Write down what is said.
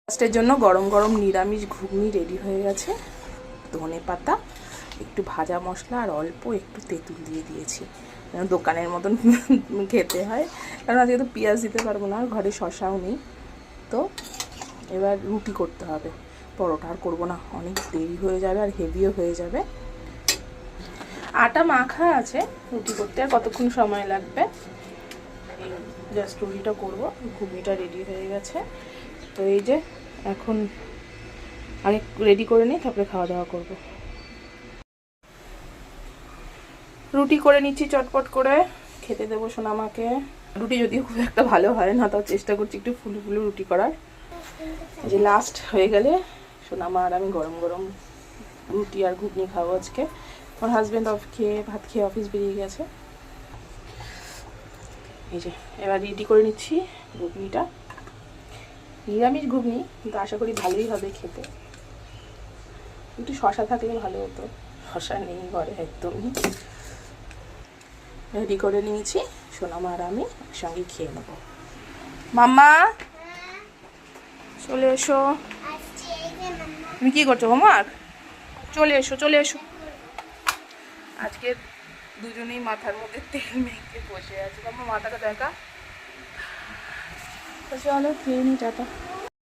ফার্স্টের জন্য গরম গরম নিরামিষ ঘুগনি রেডি হয়ে গেছে। ধনে পাতা, একটু ভাজা মশলা আর অল্প একটু তেঁতুল দিয়ে দিয়েছি, দোকানের মতন খেতে হয়। কারণ আজকে তো পেঁয়াজ দিতে পারবো না, ঘরে শশাও নেই। তো এবার রুটি করতে হবে, পরোটা আর করবো না, অনেক দেরি হয়ে যাবে আর হেভিও হয়ে যাবে। আটা মাখা আছে, রুটি করতে আর কতক্ষণ সময় লাগবে। এই জাস্ট রুটিটা করবো, ঘুগনিটা রেডি হয়ে গেছে। তো এই যে এখন আগে রেডি করে নিই, তারপরে খাওয়া দাওয়া করবো। রুটি করে নিচ্ছি চটপট করে, খেতে দেবো সোনামাকে। রুটি যদিও খুব একটা ভালো হয় না, তাও চেষ্টা করছি একটু ফুলু ফুলু রুটি করার। যে লাস্ট হয়ে গেলে সোনামা আর আমি গরম গরম রুটি আর ঘুগনি খাবো আজকে। আমার হাজব্যান্ড ভাত খেয়ে অফিস বেরিয়ে গেছে। এই যে এবার রেডি করে নিচ্ছি ঘুগনিটা। নিরামিষ ঘুগনি, কিন্তু আশা করি ভালোই হবে খেতে। একটু শশা থাকলে ভালো হতো, শশা নেই ঘরে একদমই। রেডি করে নিয়েছি, সোনামা আর আমি একসঙ্গে খেয়ে নেবো। মাম্মা চলে এসো। তুমি কি করছো, হোমওয়ার্ক? চলে এসো চলে এসো। আজকে দুজনেই মাথার মধ্যে তেল মেখে বসে আছে। আমার মাথাটা দেখা। চলো খেয়ে নি, টাটা।